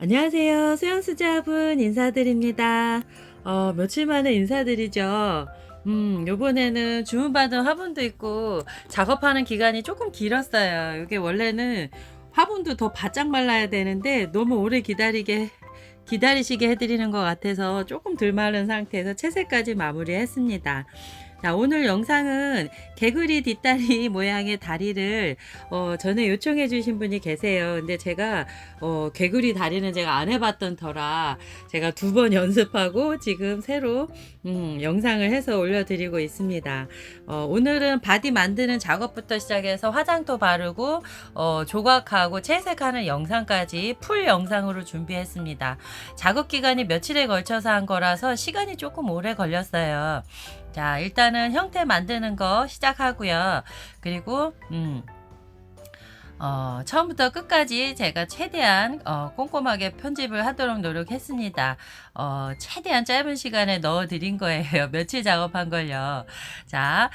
안녕하세요. 수영수자분 인사드립니다. 며칠 만에 인사드리죠. 요번에는 주문받은 화분도 있고 작업하는 기간이 조금 길었어요. 이게 원래는 화분도 더 바짝 말라야 되는데 너무 오래 기다리시게 해드리는 것 같아서 조금 덜 마른 상태에서 채색까지 마무리했습니다. 자, 오늘 영상은 개구리 뒷다리 모양의 다리를 전에 요청해 주신 분이 계세요. 근데 제가 개구리 다리는 제가 안 해봤던 터라 제가 2번 연습하고 지금 새로 영상을 해서 올려드리고 있습니다. 오늘은 바디 만드는 작업부터 시작해서 화장도 바르고 조각하고 채색하는 영상까지 풀 영상으로 준비했습니다. 작업 기간이 며칠에 걸쳐서 한 거라서 시간이 조금 오래 걸렸어요. 자, 일단은 형태 만드는 거 시작하고요. 그리고 처음부터 끝까지 제가 최대한 꼼꼼하게 편집을 하도록 노력했습니다. 최대한 짧은 시간에 넣어 드린 거예요. 며칠 작업한 걸요. 자,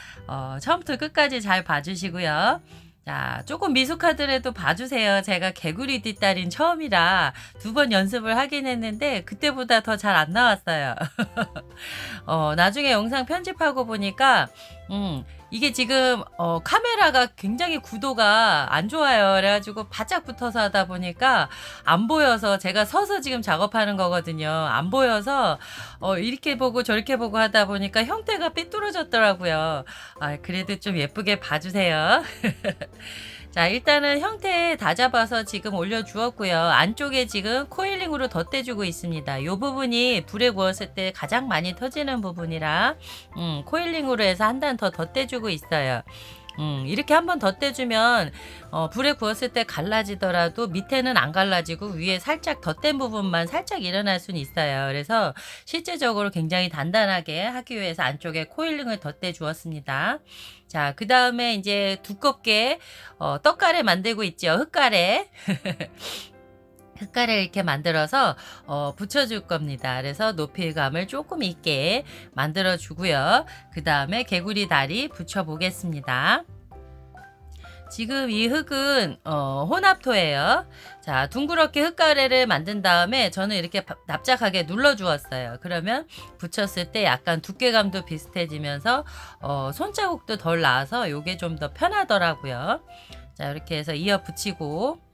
처음부터 끝까지 잘 봐주시고요. 자, 조금 미숙하더라도 봐주세요. 제가 개구리 뒷다리는 처음이라 2번 연습을 하긴 했는데 그때보다 더 잘 안 나왔어요. 나중에 영상 편집하고 보니까 이게 지금 카메라가 굉장히 구도가 안 좋아요. 그래가지고 바짝 붙어서 하다 보니까 안 보여서, 제가 서서 지금 작업하는 거거든요. 안 보여서 이렇게 보고 저렇게 보고 하다 보니까 형태가 삐뚤어졌더라고요. 그래도 좀 예쁘게 봐주세요. 자, 일단은 형태 다 잡아서 지금 올려주었고요. 안쪽에 지금 코일링으로 덧대주고 있습니다. 이 부분이 불에 구웠을 때 가장 많이 터지는 부분이라 코일링으로 해서 한 단 더 덧대주고 있어요. 이렇게 한번 덧대주면 불에 구웠을 때 갈라지더라도 밑에는 안 갈라지고 위에 살짝 덧댄 부분만 살짝 일어날 수는 있어요. 그래서 실제적으로 굉장히 단단하게 하기 위해서 안쪽에 코일링을 덧대 주었습니다. 자, 그 다음에 이제 두껍게 떡가래 만들고 있죠. 흙가래. 흙가래 이렇게 만들어서 붙여줄 겁니다. 그래서 높이감을 조금 있게 만들어 주고요. 그 다음에 개구리 다리 붙여 보겠습니다. 지금 이 흙은 혼합토예요. 자, 둥그렇게 흙가래를 만든 다음에 저는 이렇게 납작하게 눌러 주었어요. 그러면 붙였을 때 약간 두께감도 비슷해지면서 손자국도 덜 나서 이게 좀 더 편하더라고요. 자, 이렇게 해서 이어 붙이고,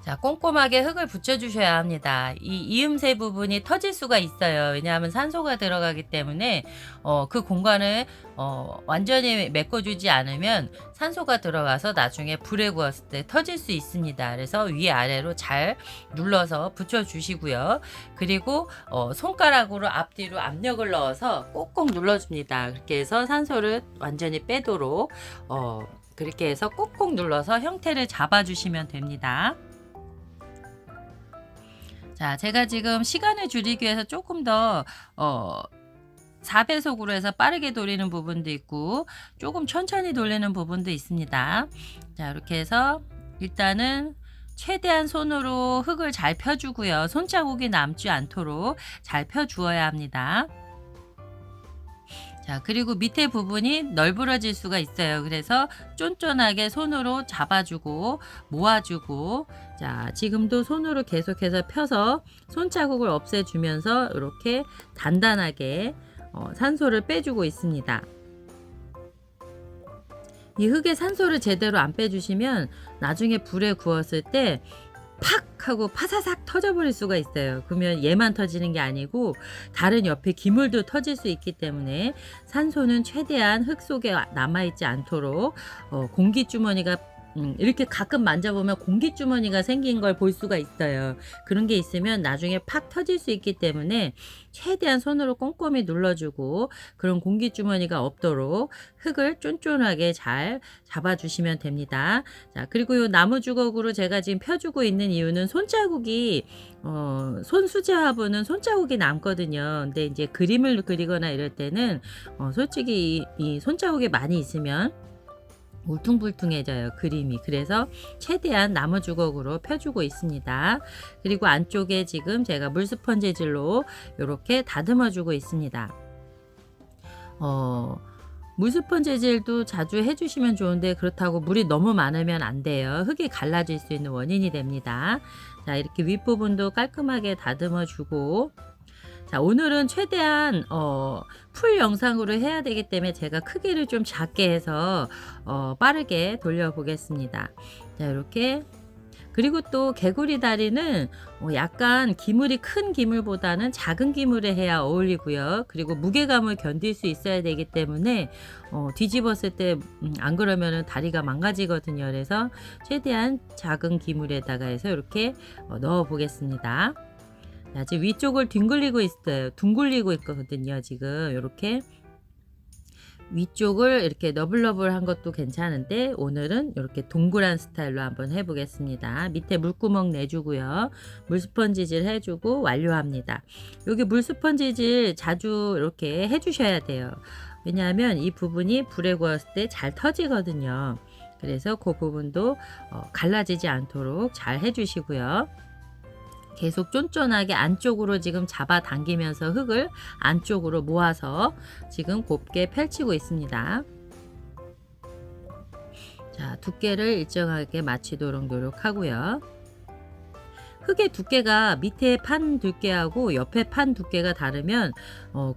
자, 꼼꼼하게 흙을 붙여주셔야 합니다. 이 이음새 부분이 터질 수가 있어요. 왜냐하면 산소가 들어가기 때문에 그 공간을 완전히 메꿔주지 않으면 산소가 들어가서 나중에 불에 구웠을 때 터질 수 있습니다. 그래서 위아래로 잘 눌러서 붙여주시고요. 그리고 손가락으로 앞뒤로 압력을 넣어서 꼭꼭 눌러줍니다. 그렇게 해서 산소를 완전히 빼도록 그렇게 해서 꼭꼭 눌러서 형태를 잡아주시면 됩니다. 자, 제가 지금 시간을 줄이기 위해서 조금 더 4배속으로 해서 빠르게 돌리는 부분도 있고 조금 천천히 돌리는 부분도 있습니다. 자, 이렇게 해서 일단은 최대한 손으로 흙을 잘 펴주고요. 손자국이 남지 않도록 잘 펴주어야 합니다. 자, 그리고 밑에 부분이 널브러질 수가 있어요. 그래서 쫀쫀하게 손으로 잡아주고 모아주고, 자, 지금도 손으로 계속해서 펴서 손자국을 없애주면서 이렇게 단단하게 산소를 빼주고 있습니다. 이 흙에 산소를 제대로 안 빼주시면 나중에 불에 구웠을 때 팍 하고 파사삭 터져버릴 수가 있어요. 그러면 얘만 터지는 게 아니고 다른 옆에 기물도 터질 수 있기 때문에 산소는 최대한 흙 속에 남아있지 않도록 공기주머니가 이렇게 가끔 만져보면 공기주머니가 생긴 걸 볼 수가 있어요. 그런 게 있으면 나중에 팍 터질 수 있기 때문에 최대한 손으로 꼼꼼히 눌러주고 그런 공기주머니가 없도록 흙을 쫀쫀하게 잘 잡아주시면 됩니다. 자, 그리고 이 나무 주걱으로 제가 지금 펴주고 있는 이유는 손자국이 손수제 화분은 손자국이 남거든요. 근데 이제 그림을 그리거나 이럴 때는 솔직히 이 손자국이 많이 있으면 울퉁불퉁해져요, 그림이. 그래서 최대한 나무 주걱으로 펴주고 있습니다. 그리고 안쪽에 지금 제가 물스펀지질로 이렇게 다듬어 주고 있습니다. 물스펀 재질도 자주 해주시면 좋은데 그렇다고 물이 너무 많으면 안 돼요. 흙이 갈라질 수 있는 원인이 됩니다. 자, 이렇게 윗부분도 깔끔하게 다듬어 주고, 자, 오늘은 최대한 풀 영상으로 해야 되기 때문에 제가 크기를 좀 작게 해서 빠르게 돌려 보겠습니다. 자, 이렇게. 그리고 또 개구리 다리는 약간 기물이 큰 기물보다는 작은 기물에 해야 어울리고요. 그리고 무게감을 견딜 수 있어야 되기 때문에 뒤집었을 때 안 그러면은 다리가 망가지거든요. 그래서 최대한 작은 기물에다가 해서 이렇게 넣어 보겠습니다. 자, 지금 위쪽을 둥글리고 있어요. 둥글리고 있거든요. 지금 이렇게 위쪽을 이렇게 너블너블한 것도 괜찮은데 오늘은 이렇게 동그란 스타일로 한번 해보겠습니다. 밑에 물구멍 내주고요. 물스펀지질 해주고 완료합니다. 여기 물스펀지질 자주 이렇게 해주셔야 돼요. 왜냐하면 이 부분이 불에 구웠을 때 잘 터지거든요. 그래서 그 부분도 갈라지지 않도록 잘 해주시고요. 계속 쫀쫀하게 안쪽으로 지금 잡아 당기면서 흙을 안쪽으로 모아서 지금 곱게 펼치고 있습니다. 자, 두께를 일정하게 맞추도록 노력하고요. 흙의 두께가 밑에 판 두께하고 옆에 판 두께가 다르면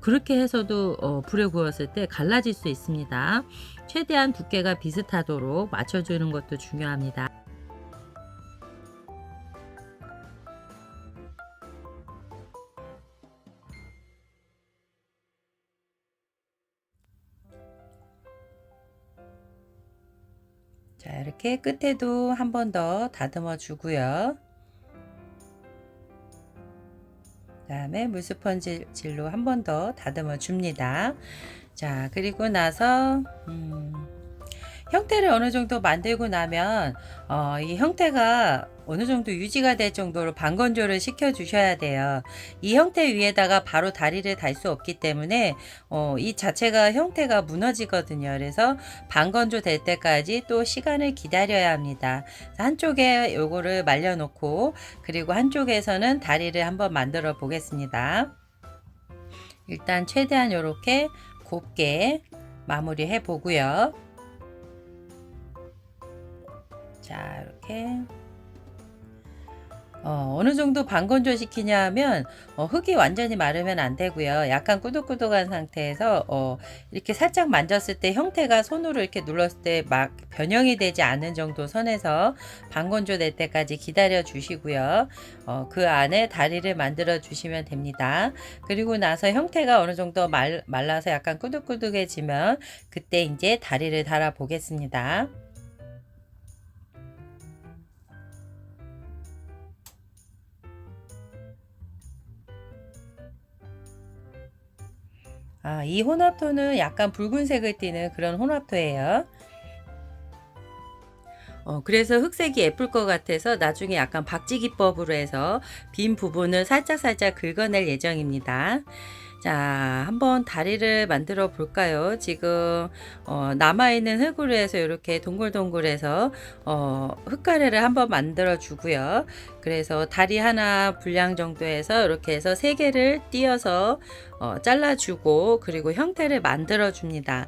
그렇게 해서도 불에 구웠을 때 갈라질 수 있습니다. 최대한 두께가 비슷하도록 맞춰주는 것도 중요합니다. 자, 이렇게 끝에도 한 번 더 다듬어 주고요. 그다음에 물스펀지질로 한 번 더 다듬어 줍니다. 자, 그리고 나서 형태를 어느 정도 만들고 나면 이 형태가 어느 정도 유지가 될 정도로 반건조를 시켜 주셔야 돼요. 이 형태 위에다가 바로 다리를 달 수 없기 때문에 이 자체가 형태가 무너지거든요. 그래서 반건조 될 때까지 또 시간을 기다려야 합니다. 한쪽에 요거를 말려 놓고 그리고 한쪽에서는 다리를 한번 만들어 보겠습니다. 일단 최대한 이렇게 곱게 마무리해 보고요. 자, 이렇게 어느 정도 반건조 시키냐 하면 흙이 완전히 마르면 안 되고요. 약간 꾸덕꾸덕한 상태에서 이렇게 살짝 만졌을 때 형태가 손으로 이렇게 눌렀을 때 막 변형이 되지 않는 정도 선에서 반건조 될 때까지 기다려 주시고요. 그 안에 다리를 만들어 주시면 됩니다. 그리고 나서 형태가 어느 정도 말라서 약간 꾸덕꾸덕해지면 그때 이제 다리를 달아 보겠습니다. 이 혼합토는 약간 붉은색을 띠는 그런 혼합토예요. 그래서 흑색이 예쁠 것 같아서 나중에 약간 박지기법으로 해서 빈 부분을 살짝살짝 긁어낼 예정입니다. 자, 한번 다리를 만들어 볼까요? 지금 남아있는 흙으로 해서 이렇게 동글동글해서 흙가래를 한번 만들어 주고요. 그래서 다리 하나 분량 정도 해서 이렇게 해서 3개를 띄어서 잘라주고 그리고 형태를 만들어 줍니다.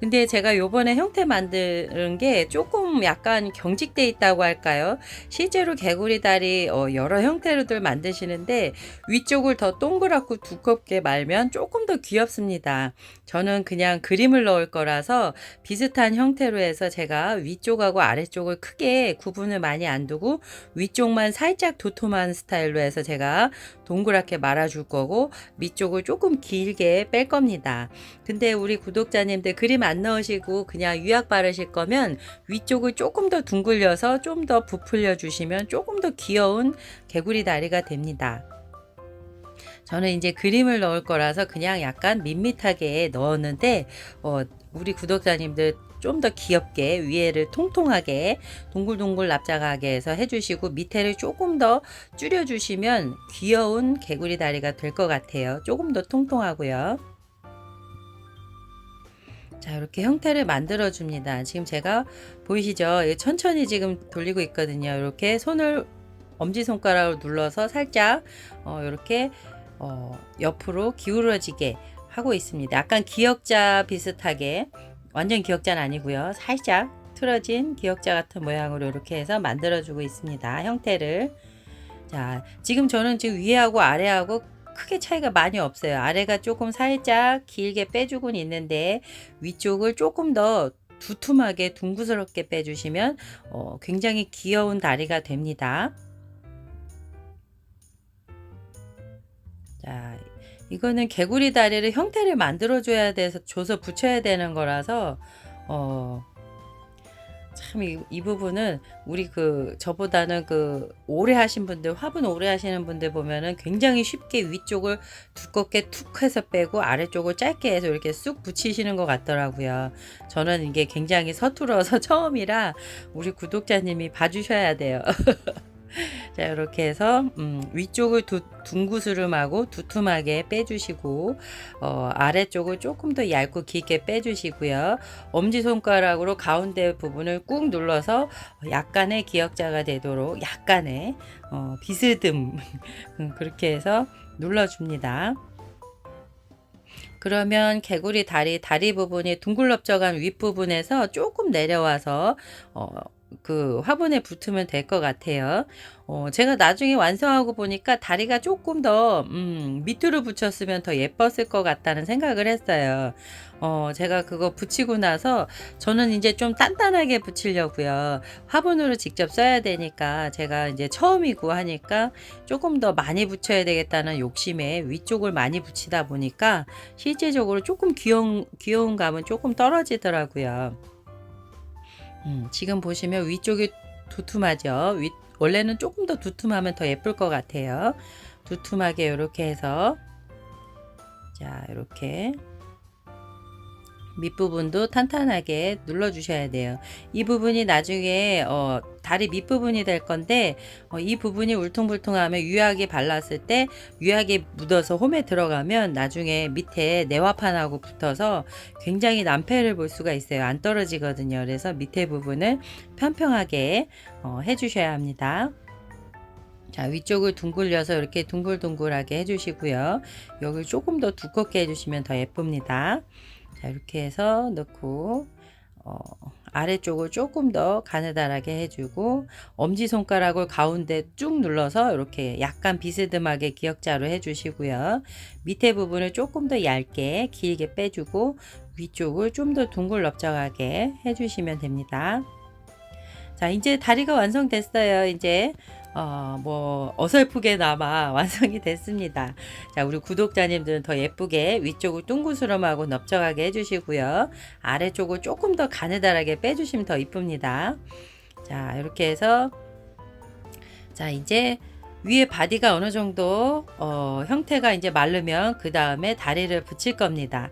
근데 제가 요번에 형태 만드는 게 조금 약간 경직돼 있다고 할까요? 실제로 개구리 다리 여러 형태로들 만드시는데 위쪽을 더 동그랗고 두껍게 말면 조금 더 귀엽습니다. 저는 그냥 그림을 넣을 거라서 비슷한 형태로 해서 제가 위쪽하고 아래쪽을 크게 구분을 많이 안 두고 위쪽만 살짝 도톰한 스타일로 해서 제가 동그랗게 말아줄 거고 밑쪽을 조금 길게 뺄 겁니다. 근데 우리 구독자님들 그림 안 넣으시고 그냥 유약 바르실 거면 위쪽을 조금 더 둥글려서 좀 더 부풀려 주시면 조금 더 귀여운 개구리 다리가 됩니다. 저는 이제 그림을 넣을 거라서 그냥 약간 밋밋하게 넣었는데 우리 구독자님들 좀 더 귀엽게 위에를 통통하게 동글동글 납작하게 해서 해주시고 밑에를 조금 더 줄여주시면 귀여운 개구리 다리가 될 것 같아요. 조금 더 통통하고요. 자, 이렇게 형태를 만들어 줍니다. 지금 제가 보이시죠? 천천히 지금 돌리고 있거든요. 이렇게 손을 엄지손가락으로 눌러서 살짝 이렇게 옆으로 기울어지게 하고 있습니다. 약간 기역자 비슷하게 완전 기역자는 아니고요. 살짝 틀어진 기역자 같은 모양으로 이렇게 해서 만들어주고 있습니다. 형태를. 자, 지금 저는 지금 위에하고 아래하고 크게 차이가 많이 없어요. 아래가 조금 살짝 길게 빼주곤 있는데 위쪽을 조금 더 두툼하게 둥그스럽게 빼주시면 굉장히 귀여운 다리가 됩니다. 자, 이거는 개구리 다리를 형태를 만들어줘야 줘서 붙여야 되는 거라서 참 이 부분은 우리 저보다는 오래 하신 분들, 화분 오래 하시는 분들 보면은 굉장히 쉽게 위쪽을 두껍게 툭 해서 빼고 아래쪽을 짧게 해서 이렇게 쑥 붙이시는 것 같더라고요. 저는 이게 굉장히 서툴어서 처음이라 우리 구독자님이 봐주셔야 돼요. 자, 이렇게 해서 위쪽을 둥구스름하고 두툼하게 빼주시고 아래쪽을 조금 더 얇고 길게 빼주시고요. 엄지손가락으로 가운데 부분을 꾹 눌러서 약간의 기역자가 되도록 약간의 비스듬 그렇게 해서 눌러줍니다. 그러면 개구리 다리 부분이 둥글럽적한 윗부분에서 조금 내려와서 화분에 붙으면 될 것 같아요. 제가 나중에 완성하고 보니까 다리가 조금 더 밑으로 붙였으면 더 예뻤을 것 같다는 생각을 했어요. 제가 그거 붙이고 나서 저는 이제 좀 단단하게 붙이려고요. 화분으로 직접 써야 되니까 제가 이제 처음이고 하니까 조금 더 많이 붙여야 되겠다는 욕심에 위쪽을 많이 붙이다 보니까 실제적으로 조금 귀여운 감은 조금 떨어지더라고요. 지금 보시면 위쪽이 두툼하죠. 원래는 조금 더 두툼하면 더 예쁠 것 같아요. 두툼하게 이렇게 해서 자, 이렇게 밑부분도 탄탄하게 눌러 주셔야 돼요. 이 부분이 나중에 다리 밑부분이 될 건데 이 부분이 울퉁불퉁하면 유약이 발랐을 때 유약이 묻어서 홈에 들어가면 나중에 밑에 내화판하고 붙어서 굉장히 난패를 볼 수가 있어요. 안 떨어지거든요. 그래서 밑에 부분을 평평하게 해 주셔야 합니다. 자, 위쪽을 둥글려서 이렇게 둥글둥글하게 해주시고요. 여기 조금 더 두껍게 해주시면 더 예쁩니다. 자, 이렇게 해서 넣고 아래쪽을 조금 더 가느다랗게 해주고 엄지손가락을 가운데 쭉 눌러서 이렇게 약간 비스듬하게 기역자로 해주시고요. 밑에 부분을 조금 더 얇게 길게 빼주고 위쪽을 좀 더 둥글럽적하게 해주시면 됩니다. 자, 이제 다리가 완성됐어요. 이제 어설프게나마 완성이 됐습니다. 자, 우리 구독자님들은 더 예쁘게 위쪽을 둥그스름하고 넓적하게 해주시고요. 아래쪽을 조금 더 가느다랗게 빼주시면 더 이쁩니다. 자, 이렇게 해서 자, 이제 위에 바디가 어느 정도 형태가 이제 마르면 그 다음에 다리를 붙일 겁니다.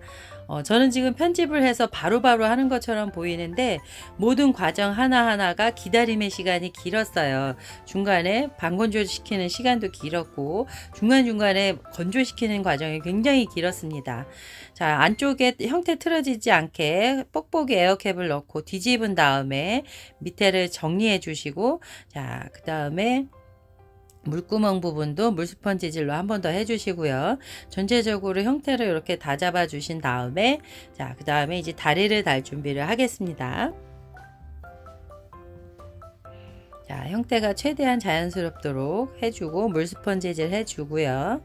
저는 지금 편집을 해서 바로바로 하는 것처럼 보이는데 모든 과정 하나하나가 기다림의 시간이 길었어요. 중간에 반건조시키는 시간도 길었고 중간중간에 건조시키는 과정이 굉장히 길었습니다. 자, 안쪽에 형태 틀어지지 않게 뽁뽁이 에어캡을 넣고 뒤집은 다음에 밑에를 정리해 주시고 자, 그 다음에 물구멍 부분도 물스펀지질로 한 번 더 해주시고요. 전체적으로 형태를 이렇게 다 잡아 주신 다음에 자, 그 다음에 이제 다리를 달 준비를 하겠습니다. 자, 형태가 최대한 자연스럽도록 해주고 물스펀지질 해주고요.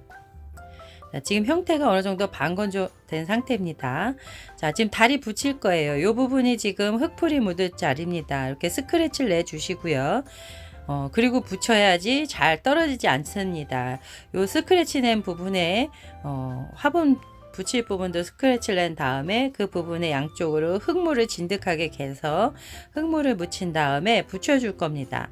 자, 지금 형태가 어느 정도 반건조된 상태입니다. 자, 지금 다리 붙일 거예요. 이 부분이 지금 흙풀이 묻을 자리입니다. 이렇게 스크래치를 내주시고요. 그리고 붙여야지 잘 떨어지지 않습니다. 요 스크래치 낸 부분에 화분 붙일 부분도 스크래치를 낸 다음에 그 부분의 양쪽으로 흙물을 진득하게 개서 흙물을 묻힌 다음에 붙여줄 겁니다.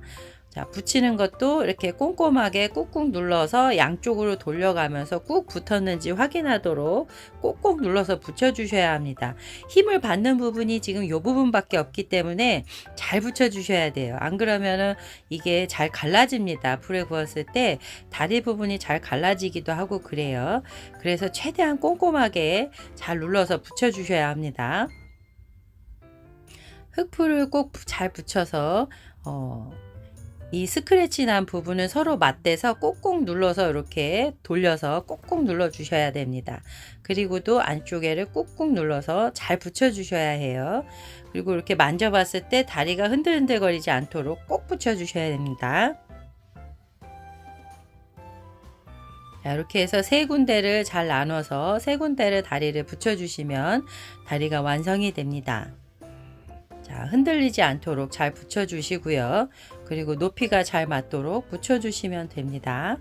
자, 붙이는 것도 이렇게 꼼꼼하게 꾹꾹 눌러서 양쪽으로 돌려가면서 꾹 붙었는지 확인하도록 꾹꾹 눌러서 붙여주셔야 합니다. 힘을 받는 부분이 지금 이 부분밖에 없기 때문에 잘 붙여주셔야 돼요. 안 그러면은 이게 잘 갈라집니다. 불에 구웠을 때 다리 부분이 잘 갈라지기도 하고 그래요. 그래서 최대한 꼼꼼하게 잘 눌러서 붙여주셔야 합니다. 흙풀을 꼭 잘 붙여서 이 스크래치 난 부분은 서로 맞대서 꼭꼭 눌러서 이렇게 돌려서 꼭꼭 눌러 주셔야 됩니다. 그리고 또 안쪽에를 꾹꾹 눌러서 잘 붙여 주셔야 해요. 그리고 이렇게 만져봤을 때 다리가 흔들흔들 거리지 않도록 꼭 붙여 주셔야 됩니다. 자, 이렇게 해서 세 군데를 잘 나눠서 세 군데를 다리를 붙여 주시면 다리가 완성이 됩니다. 자, 흔들리지 않도록 잘 붙여 주시고요. 그리고 높이가 잘 맞도록 붙여 주시면 됩니다.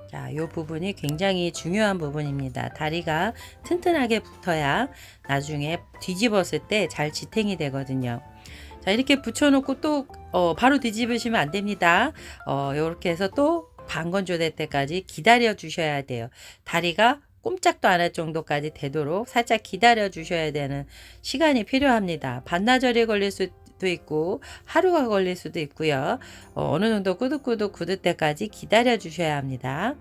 자, 이 부분이 굉장히 중요한 부분입니다. 다리가 튼튼하게 붙어야 나중에 뒤집었을 때 잘 지탱이 되거든요. 자, 이렇게 붙여놓고 또 바로 뒤집으시면 안 됩니다. 이렇게 해서 또 반건조될 때까지 기다려 주셔야 돼요. 다리가 꼼짝도 안 할 정도까지 되도록 살짝 기다려 주셔야 되는 시간이 필요합니다. 반나절이 걸릴 수도 있고 하루가 걸릴 수도 있고요. 어느 정도 꾸덕꾸덕 굳을 때까지 기다려 주셔야 합니다.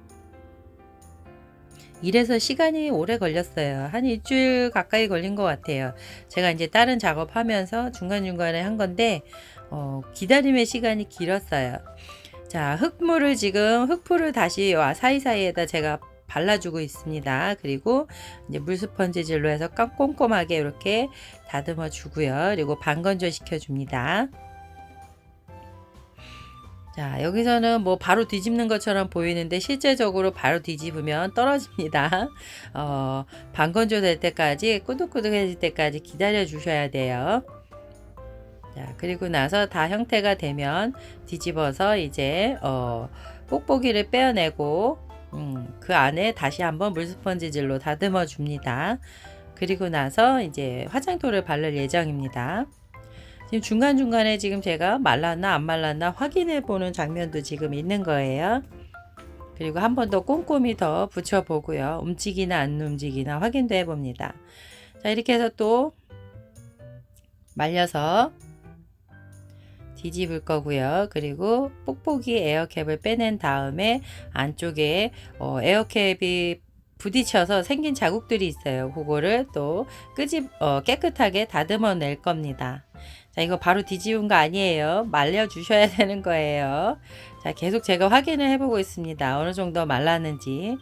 이래서 시간이 오래 걸렸어요. 한 일주일 가까이 걸린 것 같아요. 제가 이제 다른 작업하면서 중간중간에 한 건데 기다림의 시간이 길었어요. 자, 흙풀을 다시 사이사이에다 제가 발라주고 있습니다. 그리고 이제 물스펀지질로 해서 꼼꼼하게 이렇게 다듬어 주고요. 그리고 반건조 시켜 줍니다. 자, 여기서는 뭐 바로 뒤집는 것처럼 보이는데 실제적으로 바로 뒤집으면 떨어집니다. 반건조 될 때까지 꾸덕꾸덕해질 때까지 기다려 주셔야 돼요. 자, 그리고 나서 다 형태가 되면 뒤집어서 이제 뽁뽁이를 빼어내고 그 안에 다시 한번 물스펀지질로 다듬어 줍니다. 그리고 나서 이제 화장토를 바를 예정입니다. 지금 중간중간에 지금 제가 말랐나 안 말랐나 확인해 보는 장면도 지금 있는 거예요. 그리고 한 번 더 꼼꼼히 더 붙여 보고요. 움직이나 안 움직이나 확인도 해 봅니다. 자, 이렇게 해서 또 말려서 뒤집을 거고요. 그리고 뽁뽁이 에어캡을 빼낸 다음에 안쪽에 에어캡이 부딪혀서 생긴 자국들이 있어요. 그거를 또 깨끗하게 다듬어 낼 겁니다. 자, 이거 바로 뒤집은 거 아니에요. 말려 주셔야 되는 거예요. 자, 계속 제가 확인을 해보고 있습니다. 어느 정도 말랐는지.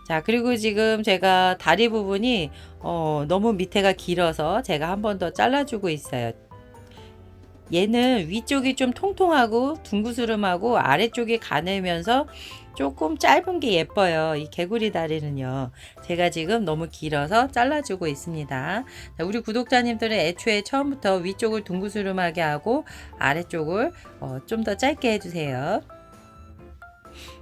자, 그리고 지금 제가 다리 부분이 너무 밑에가 길어서 제가 한 번 더 잘라주고 있어요. 얘는 위쪽이 좀 통통하고 둥그스름하고 아래쪽이 가늘면서 조금 짧은 게 예뻐요. 이 개구리 다리는요. 제가 지금 너무 길어서 잘라주고 있습니다. 자, 우리 구독자님들은 애초에 처음부터 위쪽을 둥그스름하게 하고 아래쪽을 좀 더 짧게 해주세요.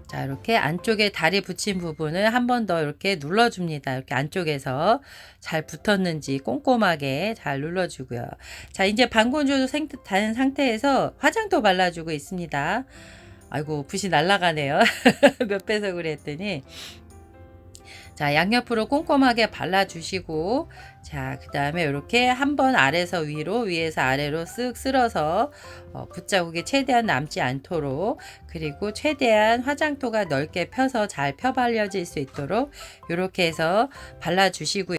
자, 이렇게 안쪽에 다리 붙인 부분을 한 번 더 이렇게 눌러줍니다. 이렇게 안쪽에서 잘 붙었는지 꼼꼼하게 잘 눌러주고요. 자, 이제 반건조도 된 상태에서 화장도 발라주고 있습니다. 아이고, 붓이 날아가네요. 몇 배속을 했더니. 자, 양옆으로 꼼꼼하게 발라주시고, 자, 그 다음에 이렇게 한번 아래서 위로, 위에서 아래로 쓱 쓸어서 붓자국이 최대한 남지 않도록, 그리고 최대한 화장토가 넓게 펴서 잘 펴발려질 수 있도록 이렇게 해서 발라주시고요.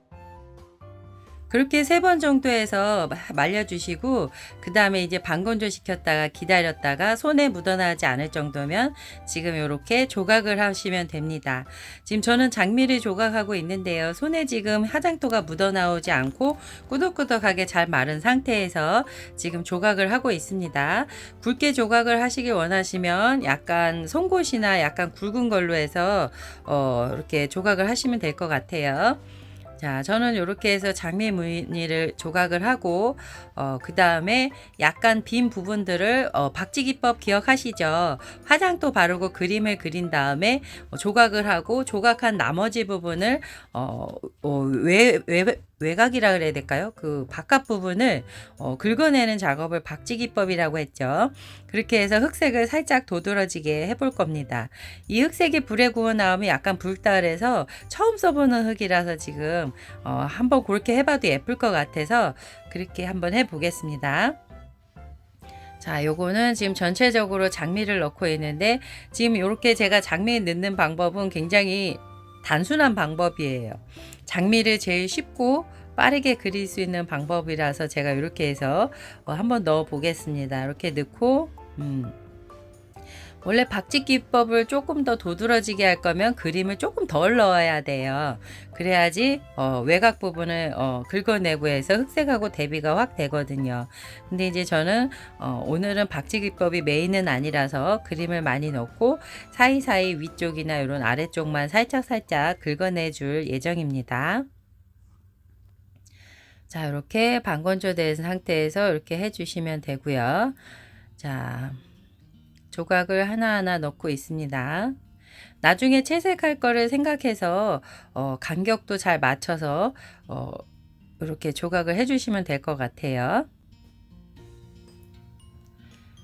그렇게 3번 정도 해서 말려주시고 그 다음에 이제 반건조 시켰다가 기다렸다가 손에 묻어나지 않을 정도면 지금 이렇게 조각을 하시면 됩니다. 지금 저는 장미를 조각하고 있는데요. 손에 지금 화장토가 묻어나오지 않고 꾸덕꾸덕하게 잘 마른 상태에서 지금 조각을 하고 있습니다. 굵게 조각을 하시길 원하시면 약간 송곳이나 약간 굵은 걸로 해서 이렇게 조각을 하시면 될 것 같아요. 자, 저는 이렇게 해서 장미 무늬를 조각을 하고 그 다음에 약간 빈 부분들을 박지기법 기억하시죠? 화장도 바르고 그림을 그린 다음에 조각을 하고 조각한 나머지 부분을 외곽이라 그래야 될까요? 그 바깥 부분을 긁어내는 작업을 박지기법이라고 했죠. 그렇게 해서 흑색을 살짝 도드라지게 해볼 겁니다. 이 흑색이 불에 구워 나오면 약간 붉다 그래서 처음 써보는 흑이라서 지금 한번 그렇게 해봐도 예쁠 것 같아서 그렇게 한번 해보겠습니다. 자, 요거는 지금 전체적으로 장미를 넣고 있는데 지금 이렇게 제가 장미 넣는 방법은 굉장히 단순한 방법이에요. 장미를 제일 쉽고 빠르게 그릴 수 있는 방법이라서 제가 이렇게 해서 한번 넣어 보겠습니다. 이렇게 넣고 원래 박짓 기법을 조금 더 도드라지게 할 거면 그림을 조금 덜 넣어야 돼요. 그래야지 외곽 부분을 긁어내고 해서 흑색하고 대비가 확 되거든요. 근데 이제 저는 오늘은 박짓 기법이 메인은 아니라서 그림을 많이 넣고 사이사이 위쪽이나 이런 아래쪽만 살짝살짝 긁어내 줄 예정입니다. 자, 이렇게 반건조된 상태에서 이렇게 해주시면 되고요. 자, 조각을 하나하나 넣고 있습니다. 나중에 채색할 거를 생각해서 간격도 잘 맞춰서 이렇게 조각을 해주시면 될 것 같아요.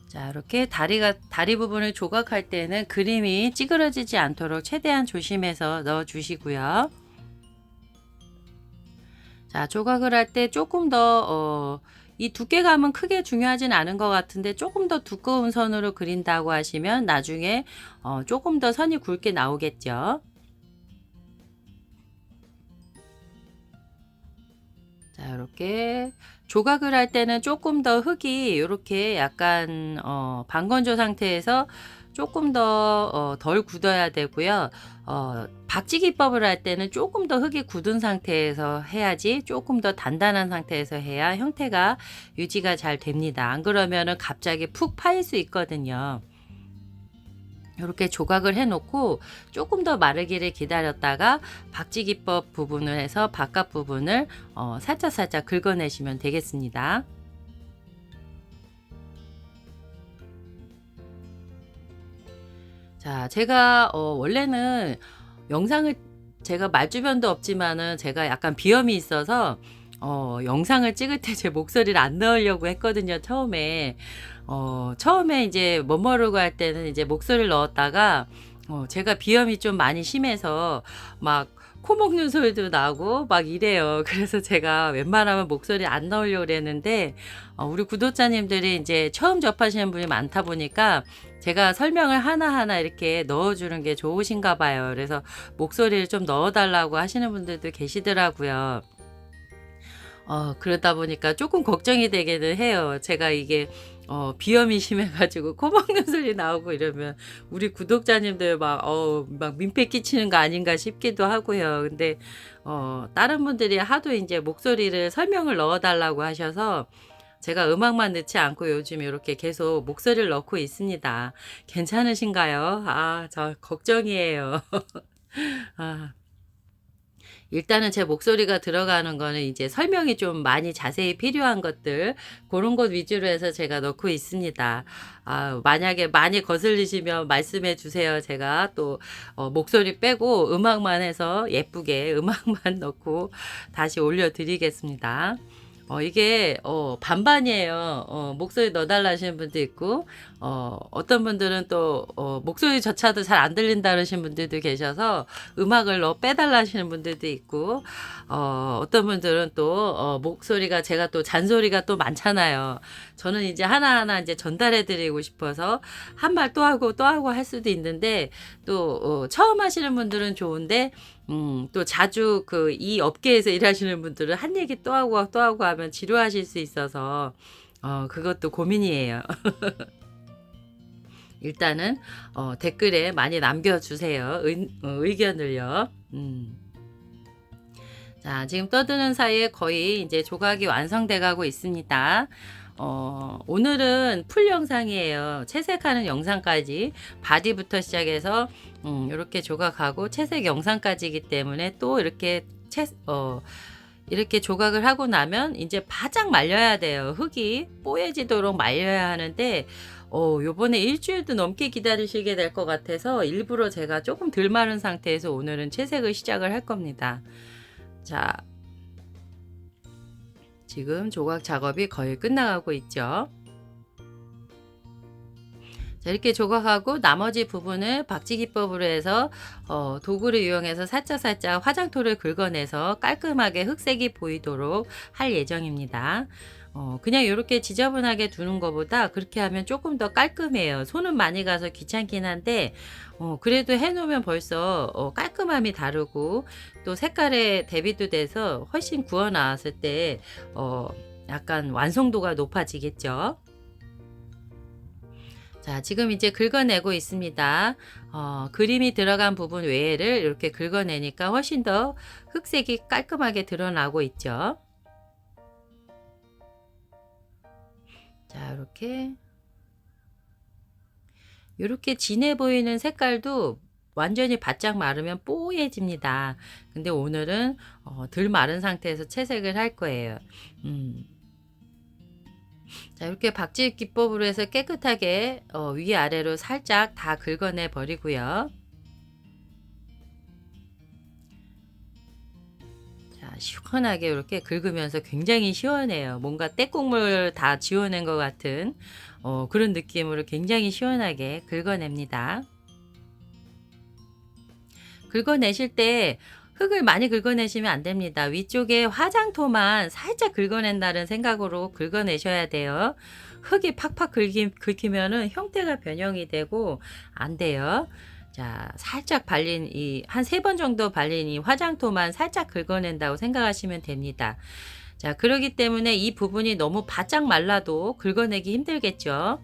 자, 이렇게 다리 부분을 조각할 때는 그림이 찌그러지지 않도록 최대한 조심해서 넣어 주시고요. 자, 조각을 할 때 조금 더 이 두께감은 크게 중요하진 않은 것 같은데 조금 더 두꺼운 선으로 그린다고 하시면 나중에 조금 더 선이 굵게 나오겠죠. 자, 이렇게 조각을 할 때는 조금 더 흙이 이렇게 약간 반건조 상태에서 조금 더 덜 굳어야 되고요. 박쥐 기법을 할 때는 조금 더 흙이 굳은 상태에서 해야지 조금 더 단단한 상태에서 해야 형태가 유지가 잘 됩니다. 안 그러면은 갑자기 푹 파일 수 있거든요. 이렇게 조각을 해 놓고 조금 더 마르기를 기다렸다가 박쥐 기법 부분을 해서 바깥 부분을 살짝살짝 긁어내시면 되겠습니다. 자, 제가 원래는 영상을 제가 말주변도 없지만은 제가 약간 비염이 있어서 영상을 찍을 때 제 목소리를 안 넣으려고 했거든요, 처음에. 처음에 이제 멋모르고 할 때는 이제 목소리를 넣었다가 제가 비염이 좀 많이 심해서 막 코 먹는 소리도 나고 막 이래요. 그래서 제가 웬만하면 목소리 안 넣으려고 그랬는데 우리 구독자님들이 이제 처음 접하시는 분이 많다 보니까 제가 설명을 하나하나 이렇게 넣어주는 게 좋으신가 봐요. 그래서 목소리를 좀 넣어달라고 하시는 분들도 계시더라고요. 그러다 보니까 조금 걱정이 되기는 해요. 제가 이게 비염이 심해 가지고 코 막는 소리 나오고 이러면 우리 구독자님들 막 민폐 끼치는 거 아닌가 싶기도 하고요. 근데 다른 분들이 하도 인제 목소리를 설명을 넣어 달라고 하셔서 제가 음악만 넣지 않고 요즘 요렇게 계속 목소리를 넣고 있습니다. 괜찮으신가요? 아, 저 걱정이에요. 아. 일단은 제 목소리가 들어가는 거는 이제 설명이 좀 많이 자세히 필요한 것들 고런 것 위주로 해서 제가 넣고 있습니다. 아, 만약에 많이 거슬리시면 말씀해 주세요. 제가 또 목소리 빼고 음악만 해서 예쁘게 음악만 넣고 다시 올려 드리겠습니다. 이게 반반이에요. 목소리 넣어 달라 하시는 분도 있고 어떤 분들은 또 목소리조차도 잘 안 들린다 그러신 분들도 계셔서 음악을 빼 달라 하시는 분들도 있고 어떤 분들은 또 목소리가 제가 또 잔소리가 또 많잖아요. 저는 이제 하나하나 이제 전달해 드리고 싶어서 한 말 또 하고 할 수도 있는데 또 처음 하시는 분들은 좋은데 또 자주 이 업계에서 일하시는 분들은 한 얘기 또 하고 하면 지루하실 수 있어서 그것도 고민이에요. 일단은 댓글에 많이 남겨주세요. 의견을요. 자, 지금 떠드는 사이에 거의 이제 조각이 완성돼 가고 있습니다. 오늘은 풀 영상이에요. 채색하는 영상까지 바디부터 시작해서 이렇게 조각하고 채색 영상까지이기 때문에 또 이렇게 조각을 하고 나면 이제 바짝 말려야 돼요. 흙이 뽀얘지도록 말려야 하는데 요번에 일주일도 넘게 기다리시게 될 것 같아서 일부러 제가 조금 덜 마른 상태에서 오늘은 채색을 시작을 할 겁니다. 자, 지금 조각 작업이 거의 끝나가고 있죠. 자, 이렇게 조각하고 나머지 부분을 박지 기법으로 해서 도구를 이용해서 살짝살짝 화장토를 긁어내서 깔끔하게 흑색이 보이도록 할 예정입니다. 그냥 이렇게 지저분하게 두는 것보다 그렇게 하면 조금 더 깔끔해요. 손은 많이 가서 귀찮긴 한데 그래도 해놓으면 벌써 깔끔함이 다르고 또 색깔의 대비도 돼서 훨씬 구워 나왔을 때 약간 완성도가 높아지겠죠. 자, 지금 이제 긁어내고 있습니다. 그림이 들어간 부분 외에를 이렇게 긁어내니까 훨씬 더 흑색이 깔끔하게 드러나고 있죠. 자, 이렇게 진해 보이는 색깔도 완전히 바짝 마르면 뽀얘집니다. 근데 오늘은 덜 마른 상태에서 채색을 할 거예요. 자, 이렇게 박지 기법으로 해서 깨끗하게 위아래로 살짝 다 긁어내 버리고요. 자, 시원하게 이렇게 긁으면서 굉장히 시원해요. 뭔가 떼국물 다 지워낸 것 같은 그런 느낌으로 굉장히 시원하게 긁어냅니다. 긁어내실 때 흙을 많이 긁어내시면 안 됩니다. 위쪽에 화장토만 살짝 긁어낸다는 생각으로 긁어내셔야 돼요. 흙이 팍팍 긁히면은 형태가 변형이 되고 안 돼요. 자, 살짝 발린 한 3번 정도 발린 이 화장토만 살짝 긁어낸다고 생각하시면 됩니다. 자, 그러기 때문에 이 부분이 너무 바짝 말라도 긁어내기 힘들겠죠.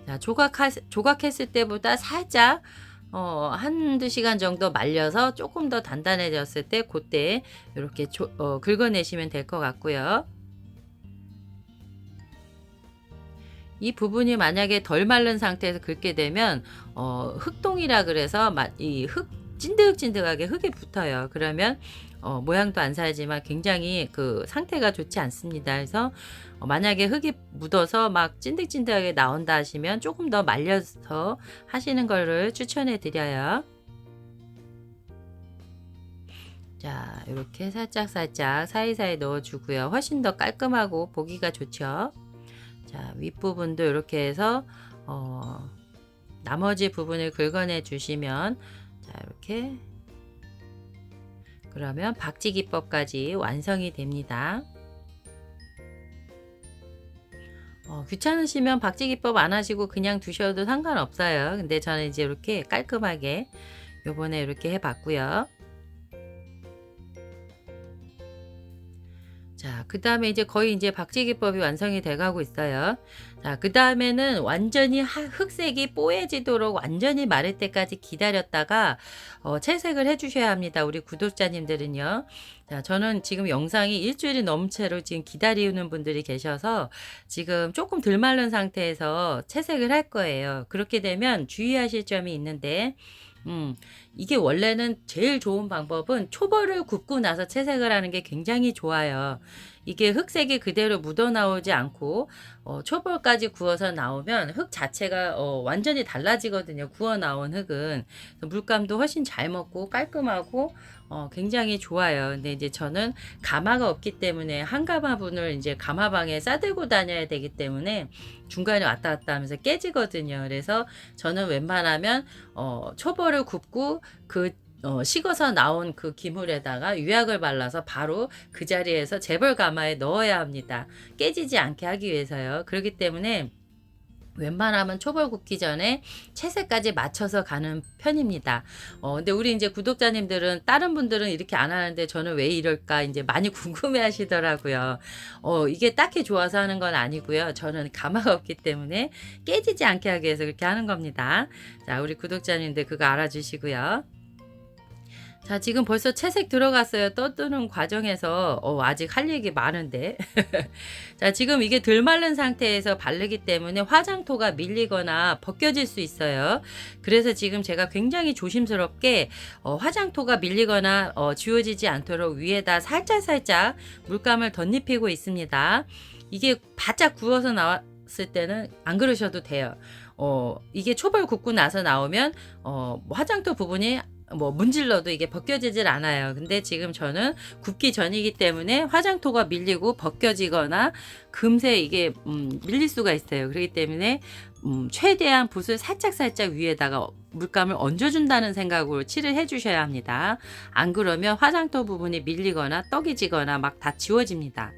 자, 조각했을 때보다 살짝 한두 시간 정도 말려서 조금 더 단단해졌을 때 그때 이렇게 긁어내시면 될 것 같고요. 이 부분이 만약에 덜 마른 상태에서 긁게 되면 흙동이라 그래서 이 찐득찐득하게 흙에 붙어요. 그러면 모양도 안 살지만 굉장히 그 상태가 좋지 않습니다. 그래서 만약에 흙이 묻어서 막 찐득찐득하게 나온다 하시면 조금 더 말려서 하시는 거를 추천해 드려요. 자, 이렇게 살짝살짝 사이사이 넣어 주고요. 훨씬 더 깔끔하고 보기가 좋죠. 자, 윗부분도 이렇게 해서 나머지 부분을 긁어내 주시면, 자, 이렇게 그러면 박지 기법까지 완성이 됩니다. 귀찮으시면 박지 기법 안 하시고 그냥 두셔도 상관없어요. 근데 저는 이제 이렇게 깔끔하게 요번에 이렇게 해 봤고요. 자, 그 다음에 이제 거의 이제 박지 기법이 완성이 돼 가고 있어요. 자, 그 다음에는 완전히 흑색이 뽀얘지도록 완전히 마를 때까지 기다렸다가 채색을 해 주셔야 합니다. 우리 구독자님들은요. 자, 저는 지금 영상이 일주일이 넘은 채로 지금 기다리는 분들이 계셔서 지금 조금 덜 마른 상태에서 채색을 할 거예요. 그렇게 되면 주의하실 점이 있는데, 이게 원래는 제일 좋은 방법은 초벌을 굽고 나서 채색을 하는 게 굉장히 좋아요. 이게 흑색이 그대로 묻어 나오지 않고 초벌까지 구워서 나오면 흙 자체가 완전히 달라지거든요. 구워 나온 흙은. 물감도 훨씬 잘 먹고 깔끔하고 굉장히 좋아요. 근데 이제 저는 가마가 없기 때문에 한 가마분을 이제 가마방에 싸들고 다녀야 되기 때문에 중간에 왔다 갔다 하면서 깨지거든요. 그래서 저는 웬만하면 초벌을 굽고 식어서 나온 그 기물에다가 유약을 발라서 바로 그 자리에서 재벌 가마에 넣어야 합니다. 깨지지 않게 하기 위해서요. 그렇기 때문에 웬만하면 초벌 굽기 전에 채색까지 맞춰서 가는 편입니다. 근데 우리 이제 구독자님들은 다른 분들은 이렇게 안 하는데 저는 왜 이럴까 이제 많이 궁금해 하시더라고요. 이게 딱히 좋아서 하는 건 아니고요. 저는 가마가 없기 때문에 깨지지 않게 하기 위해서 그렇게 하는 겁니다. 자, 우리 구독자님들 그거 알아주시고요. 자, 지금 벌써 채색 들어갔어요. 떠드는 과정에서 아직 할 얘기 많은데. 자, 지금 이게 덜 마른 상태에서 바르기 때문에 화장토가 밀리거나 벗겨질 수 있어요. 그래서 지금 제가 굉장히 조심스럽게 화장토가 밀리거나 지워지지 않도록 위에다 살짝살짝 물감을 덧입히고 있습니다. 이게 바짝 구워서 나왔을 때는 안 그러셔도 돼요. 이게 초벌 굽고 나서 나오면 화장토 부분이 문질러도 이게 벗겨지질 않아요. 근데 지금 저는 굽기 전이기 때문에 화장토가 밀리고 벗겨지거나 금세 이게 밀릴 수가 있어요. 그렇기 때문에 최대한 붓을 살짝살짝 위에다가 물감을 얹어준다는 생각으로 칠을 해주셔야 합니다. 안 그러면 화장터 부분이 밀리거나 떡이 지거나 막 다 지워집니다.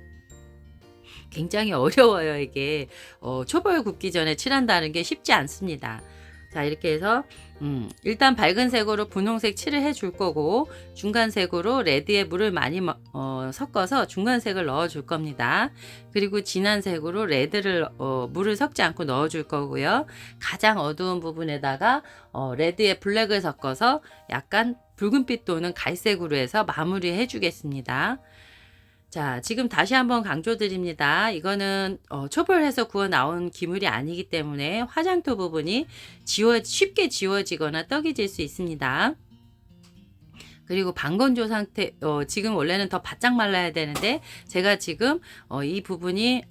굉장히 어려워요 이게. 초벌 굽기 전에 칠한다는 게 쉽지 않습니다. 자, 이렇게 해서 일단 밝은 색으로 분홍색 칠을 해줄 거고, 중간색으로 레드에 물을 많이 섞어서 중간색을 넣어 줄 겁니다. 그리고 진한 색으로 레드를 물을 섞지 않고 넣어 줄 거고요. 가장 어두운 부분에다가 레드에 블랙을 섞어서 약간 붉은빛 또는 갈색으로 해서 마무리해 주겠습니다. 자, 지금 다시 한번 강조드립니다. 이거는 초벌해서 구워 나온 기물이 아니기 때문에 화장토 부분이 쉽게 지워지거나 떡이 질 수 있습니다. 그리고 반건조 상태, 지금 원래는 더 바짝 말라야 되는데 제가 지금 이 부분이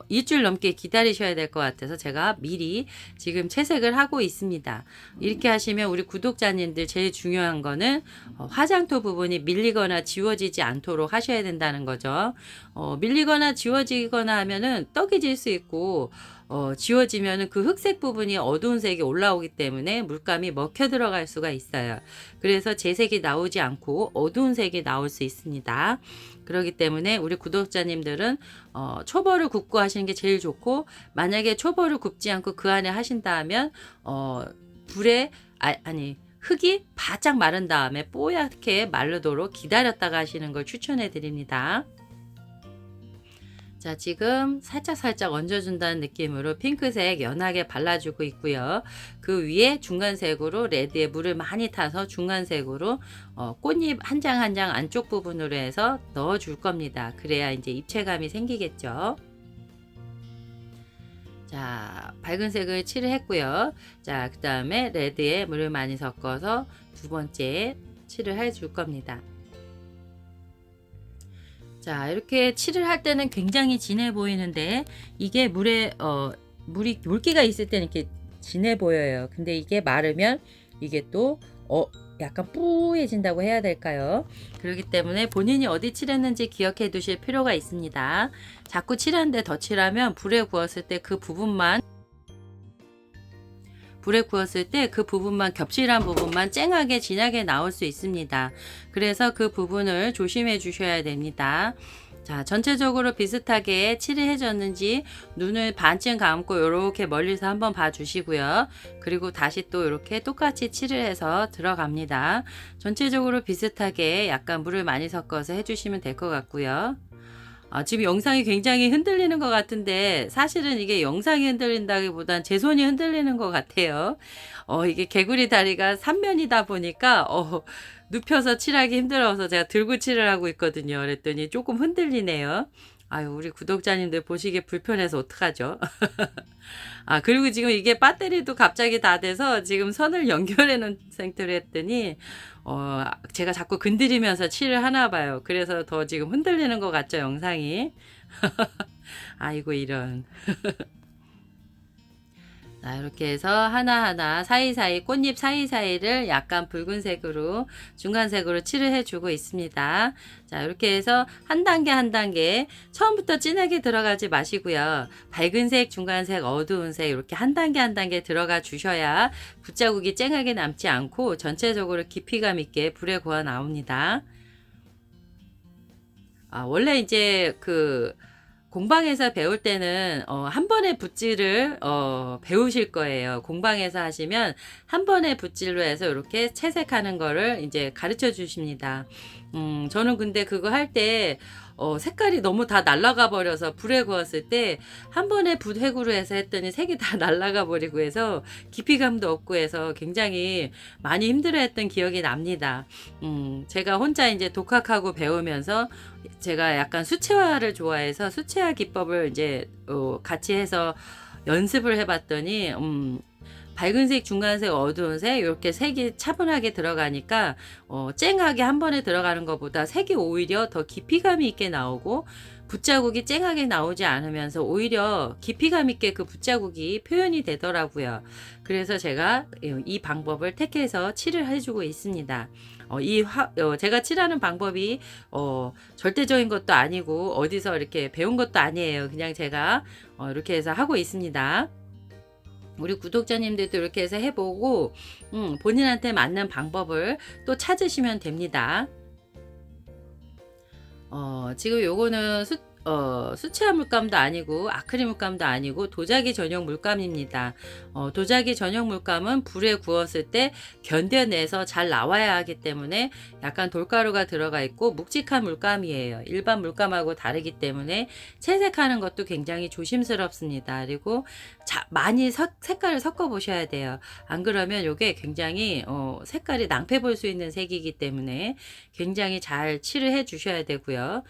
일주일 넘게 기다리셔야 될 것 같아서 제가 미리 지금 채색을 하고 있습니다. 이렇게 하시면 우리 구독자님들 제일 중요한 거는 화장토 부분이 밀리거나 지워지지 않도록 하셔야 된다는 거죠. 밀리거나 지워지거나 하면은 떡이 질 수 있고, 지워지면은 그 흑색 부분이 어두운 색이 올라오기 때문에 물감이 먹혀 들어갈 수가 있어요. 그래서 재색이 나오지 않고 어두운 색이 나올 수 있습니다. 그렇기 때문에 우리 구독자님들은 초벌을 굽고 하시는 게 제일 좋고, 만약에 초벌을 굽지 않고 그 안에 하신다 하면 불에 흙이 바짝 마른 다음에 뽀얗게 마르도록 기다렸다가 하시는 걸 추천해 드립니다. 자, 지금 살짝 얹어준다는 느낌으로 핑크색 연하게 발라주고 있고요. 그 위에 중간색으로 레드에 물을 많이 타서 중간색으로 꽃잎 한 장 한 장 안쪽 부분으로 해서 넣어줄 겁니다. 그래야 이제 입체감이 생기겠죠. 자, 밝은 색을 칠을 했고요. 자, 그 다음에 레드에 물을 많이 섞어서 두 번째 칠을 해줄 겁니다. 자, 이렇게 칠을 할 때는 굉장히 진해 보이는데, 이게 물기가 있을 때는 이렇게 진해 보여요. 근데 이게 마르면 이게 또 약간 뿌얘진다고 해야 될까요? 그렇기 때문에 본인이 어디 칠했는지 기억해 두실 필요가 있습니다. 자꾸 칠하는데 더 칠하면 불에 구웠을 때 그 부분만 겹칠한 부분만 쨍하게 진하게 나올 수 있습니다. 그래서 그 부분을 조심해 주셔야 됩니다. 자, 전체적으로 비슷하게 칠을 해줬는지 눈을 반쯤 감고 이렇게 멀리서 한번 봐 주시고요. 그리고 다시 또 이렇게 똑같이 칠을 해서 들어갑니다. 전체적으로 비슷하게 약간 물을 많이 섞어서 해주시면 될 것 같고요. 지금 영상이 굉장히 흔들리는 것 같은데, 사실은 이게 영상이 흔들린다기보단 제 손이 흔들리는 것 같아요. 이게 개구리 다리가 3면이다 보니까 눕혀서 칠하기 힘들어서 제가 들고 칠을 하고 있거든요. 그랬더니 조금 흔들리네요. 아유, 우리 구독자님들 보시기에 불편해서 어떡하죠? 그리고 지금 이게 배터리도 갑자기 다 돼서 지금 선을 연결해 놓은 상태로 했더니 제가 자꾸 건드리면서 칠을 하나 봐요. 그래서 더 지금 흔들리는 것 같죠, 영상이. 아이고, 이런. 자, 이렇게 해서 하나하나 사이사이 꽃잎 사이사이를 약간 붉은색으로 중간색으로 칠을 해주고 있습니다. 자, 이렇게 해서 한 단계 한 단계 처음부터 진하게 들어가지 마시고요. 밝은 색, 중간색, 어두운 색 이렇게 한 단계 한 단계 들어가 주셔야 붓자국이 쨍하게 남지 않고 전체적으로 깊이감 있게 불에 구워 나옵니다. 원래 이제 공방에서 배울 때는 한 번에 붓질을 배우실 거예요. 공방에서 하시면 한 번에 붓질로 해서 이렇게 채색하는 거를 이제 가르쳐 주십니다. 저는 근데 그거 할 때 색깔이 너무 다 날아가 버려서 불에 구웠을 때 한 번에 붓획으로 해서 했더니 색이 다 날아가 버리고 해서 깊이감도 없고 해서 굉장히 많이 힘들어했던 기억이 납니다. 제가 혼자 이제 독학하고 배우면서 제가 약간 수채화를 좋아해서 수채화 기법을 이제 같이 해서 연습을 해봤더니 밝은 색, 중간색, 어두운 색 이렇게 색이 차분하게 들어가니까 쨍하게 한 번에 들어가는 것보다 색이 오히려 더 깊이감이 있게 나오고 붓자국이 쨍하게 나오지 않으면서 오히려 깊이감 있게 그 붓자국이 표현이 되더라고요. 그래서 제가 이 방법을 택해서 칠을 해주고 있습니다. 제가 칠하는 방법이 절대적인 것도 아니고 어디서 이렇게 배운 것도 아니에요. 그냥 제가 이렇게 해서 하고 있습니다. 우리 구독자님들도 이렇게 해서 해보고 본인한테 맞는 방법을 또 찾으시면 됩니다. 지금 요거는 수채화 물감도 아니고 아크릴 물감도 아니고 도자기 전용 물감입니다. 도자기 전용 물감은 불에 구웠을 때 견뎌내서 잘 나와야 하기 때문에 약간 돌가루가 들어가 있고 묵직한 물감이에요. 일반 물감하고 다르기 때문에 채색하는 것도 굉장히 조심스럽습니다. 그리고 많이 색깔을 섞어 보셔야 돼요. 안 그러면 요게 굉장히 색깔이 낭패 볼 수 있는 색이기 때문에 굉장히 잘 칠을 해 주셔야 되고요.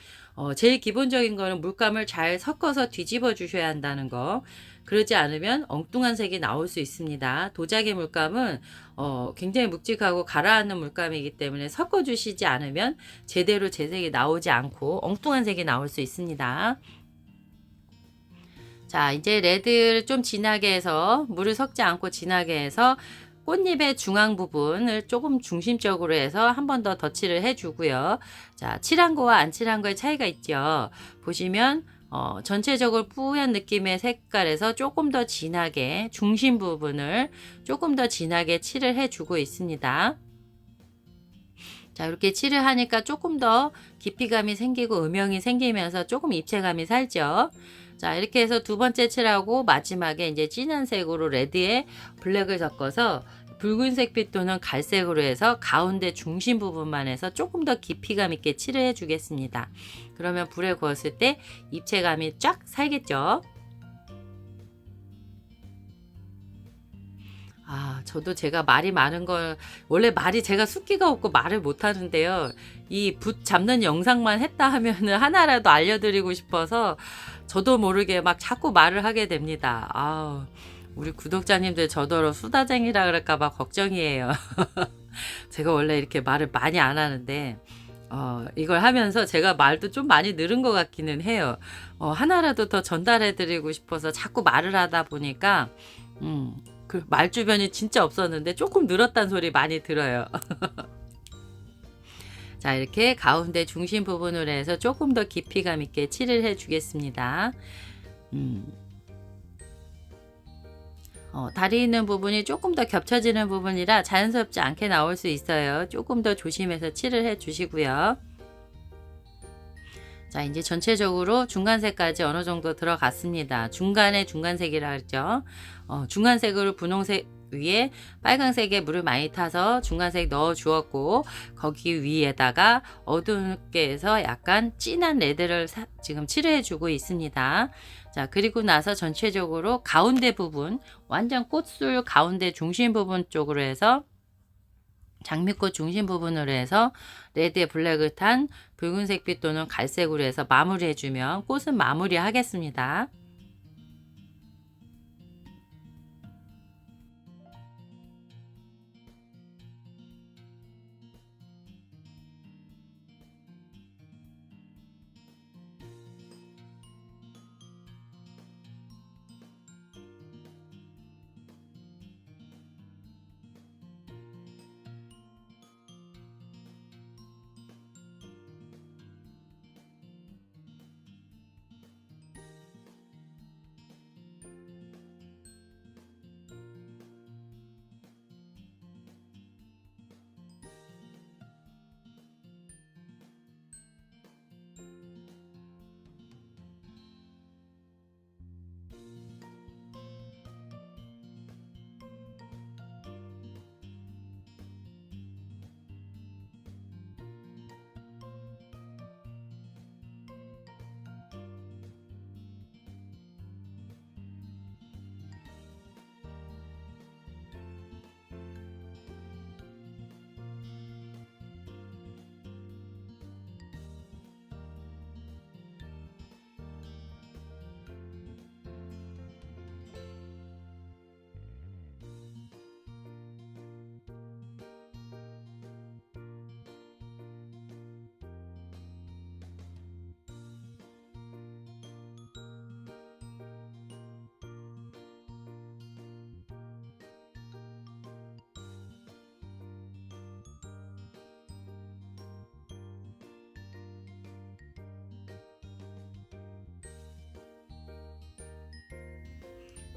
제일 기본적인 거는 물감을 잘 섞어서 뒤집어 주셔야 한다는 거. 그러지 않으면 엉뚱한 색이 나올 수 있습니다. 도자기 물감은 굉장히 묵직하고 가라앉는 물감이기 때문에 섞어 주시지 않으면 제대로 재색이 나오지 않고 엉뚱한 색이 나올 수 있습니다. 자, 이제 레드를 좀 진하게 해서 물을 섞지 않고 진하게 해서 꽃잎의 중앙 부분을 조금 중심적으로 해서 한 번 더 덧칠을 해주고요. 자, 칠한 거와 안 칠한 거의 차이가 있죠. 보시면 전체적으로 뿌연 느낌의 색깔에서 조금 더 진하게 중심 부분을 조금 더 진하게 칠을 해주고 있습니다. 자, 이렇게 칠을 하니까 조금 더 깊이감이 생기고 음영이 생기면서 조금 입체감이 살죠. 자, 이렇게 해서 두 번째 칠하고 마지막에 이제 진한 색으로 레드에 블랙을 섞어서 붉은색 빛 또는 갈색으로 해서 가운데 중심 부분만 해서 조금 더 깊이감 있게 칠을 해 주겠습니다. 그러면 불에 구웠을 때 입체감이 쫙 살겠죠. 저도 제가 말이 많은 걸, 원래 말이 제가 숫기가 없고 말을 못 하는데요. 이 붓 잡는 영상만 했다 하면은 하나라도 알려드리고 싶어서 저도 모르게 막 자꾸 말을 하게 됩니다. 우리 구독자님들 저더러 수다쟁이라 그럴까봐 걱정이에요. 제가 원래 이렇게 말을 많이 안 하는데, 이걸 하면서 제가 말도 좀 많이 늘은 것 같기는 해요. 하나라도 더 전달해드리고 싶어서 자꾸 말을 하다 보니까, 그 말 주변이 진짜 없었는데 조금 늘었다는 소리 많이 들어요. 자, 이렇게 가운데 중심 부분으로 해서 조금 더 깊이감 있게 칠을 해 주겠습니다. 다리 있는 부분이 조금 더 겹쳐지는 부분이라 자연스럽지 않게 나올 수 있어요. 조금 더 조심해서 칠을 해 주시고요. 자, 이제 전체적으로 중간색까지 어느 정도 들어갔습니다. 중간에 중간색이라 했죠. 중간색으로 분홍색 위에 빨간색에 물을 많이 타서 중간색 넣어 주었고, 거기 위에다가 어둡게 해서 약간 진한 레드를 지금 칠해 주고 있습니다. 자, 그리고 나서 전체적으로 가운데 부분, 완전 꽃술 가운데 중심 부분 쪽으로 해서 장미꽃 중심 부분으로 해서 레드에 블랙을 탄 붉은색 빛 또는 갈색으로 해서 마무리해 주면 꽃은 마무리 하겠습니다.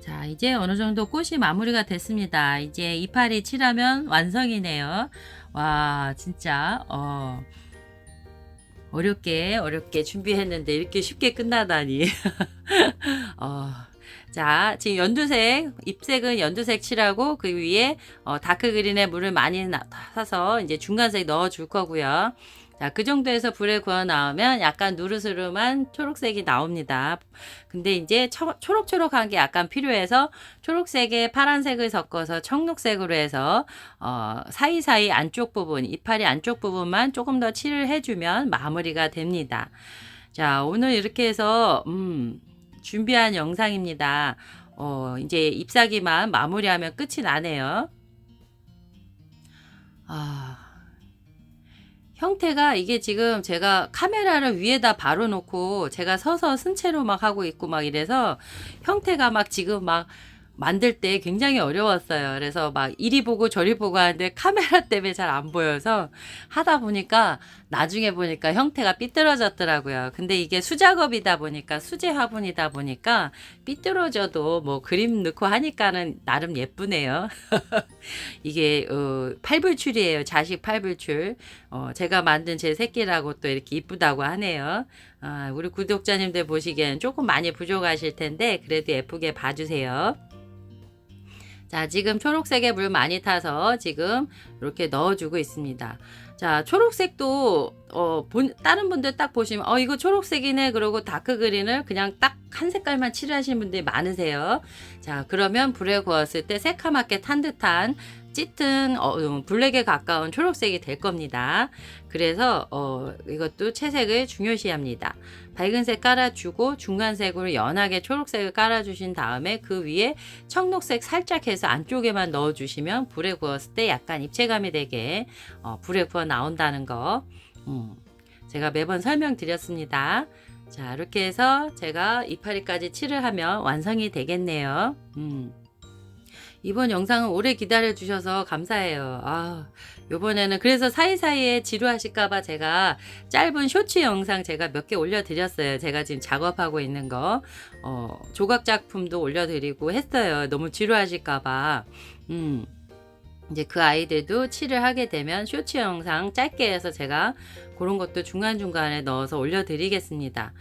자, 이제 어느 정도 꽃이 마무리가 됐습니다. 이제 이파리 칠하면 완성이네요. 와, 진짜, 어렵게 준비했는데 이렇게 쉽게 끝나다니. 어, 자, 지금 연두색, 잎색은 연두색 칠하고 그 위에 다크 그린에 물을 많이 타서 이제 중간색 넣어 줄 거고요. 자, 그 정도에서 불에 구워 나오면 약간 누르스름한 초록색이 나옵니다. 근데 이제 초록초록한 게 약간 필요해서 초록색에 파란색을 섞어서 청록색으로 해서 사이사이 안쪽 부분, 이파리 안쪽 부분만 조금 더 칠을 해주면 마무리가 됩니다. 자, 오늘 이렇게 해서 준비한 영상입니다. 이제 잎사귀만 마무리하면 끝이 나네요. 형태가 이게 지금 제가 카메라를 위에다 바로 놓고 제가 서서 쓴채로 막 하고 있고 막 이래서 형태가 막 지금 막 만들 때 굉장히 어려웠어요. 그래서 막 이리 보고 저리 보고 하는데 카메라 때문에 잘 안 보여서 하다 보니까 나중에 보니까 형태가 삐뚤어졌더라고요. 근데 이게 수작업이다 보니까 수제 화분이다 보니까 삐뚤어져도 뭐 그림 넣고 하니까는 나름 예쁘네요. 이게 팔불출이에요. 자식 팔불출. 제가 만든 제 새끼라고 또 이렇게 이쁘다고 하네요. 우리 구독자님들 보시기엔 조금 많이 부족하실 텐데 그래도 예쁘게 봐주세요. 자, 지금 초록색에 물 많이 타서 지금 이렇게 넣어주고 있습니다. 자, 초록색도 다른 분들 딱 보시면 이거 초록색이네 그러고 다크 그린을 그냥 딱 한 색깔만 칠하시는 분들이 많으세요. 자, 그러면 불에 구웠을 때 새카맣게 탄 듯한 짙은 블랙에 가까운 초록색이 될 겁니다. 그래서 이것도 채색을 중요시합니다. 밝은 색 깔아주고 중간색으로 연하게 초록색을 깔아주신 다음에 그 위에 청록색 살짝 해서 안쪽에만 넣어주시면 불에 구웠을 때 약간 입체감이 되게 불에 구워 나온다는 거 제가 매번 설명드렸습니다. 자, 이렇게 해서 제가 이파리까지 칠을 하면 완성이 되겠네요. 이번 영상은 오래 기다려 주셔서 감사해요. 요번에는 그래서 사이사이에 지루하실까봐 제가 짧은 쇼츠 영상 제가 몇 개 올려드렸어요. 제가 지금 작업하고 있는 거 조각 작품도 올려드리고 했어요. 너무 지루하실까봐. 이제 그 아이들도 칠을 하게 되면 쇼츠 영상 짧게 해서 제가 그런 것도 중간중간에 넣어서 올려드리겠습니다.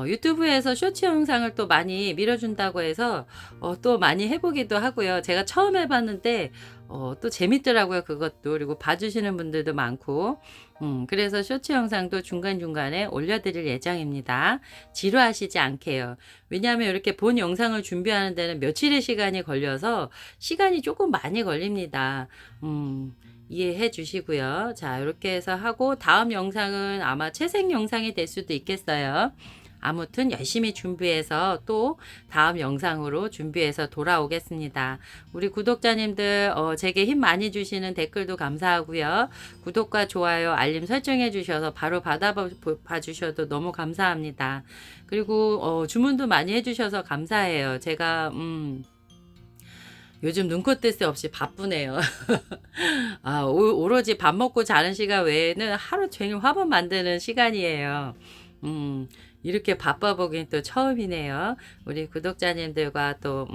유튜브에서 쇼츠 영상을 또 많이 밀어준다고 해서 또 많이 해보기도 하고요. 제가 처음 해봤는데 또 재밌더라고요. 그것도. 그리고 봐주시는 분들도 많고 그래서 쇼츠 영상도 중간중간에 올려드릴 예정입니다. 지루하시지 않게요. 왜냐하면 이렇게 본 영상을 준비하는 데는 며칠의 시간이 걸려서 시간이 조금 많이 걸립니다. 이해해 주시고요. 자, 이렇게 해서 하고 다음 영상은 아마 채색 영상이 될 수도 있겠어요. 아무튼 열심히 준비해서 또 다음 영상으로 준비해서 돌아오겠습니다. 우리 구독자님들 제게 힘 많이 주시는 댓글도 감사하고요. 구독과 좋아요, 알림 설정해 주셔서 바로 받아봐 주셔도 너무 감사합니다. 그리고 주문도 많이 해주셔서 감사해요. 제가 요즘 눈코 뜰 새 없이 바쁘네요. 오로지 밥 먹고 자는 시간 외에는 하루 종일 화분 만드는 시간이에요. 이렇게 바빠보긴 또 처음이네요. 우리 구독자님들과 또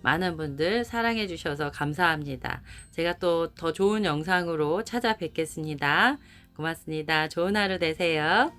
많은 분들 사랑해 주셔서 감사합니다. 제가 또 더 좋은 영상으로 찾아뵙겠습니다. 고맙습니다. 좋은 하루 되세요.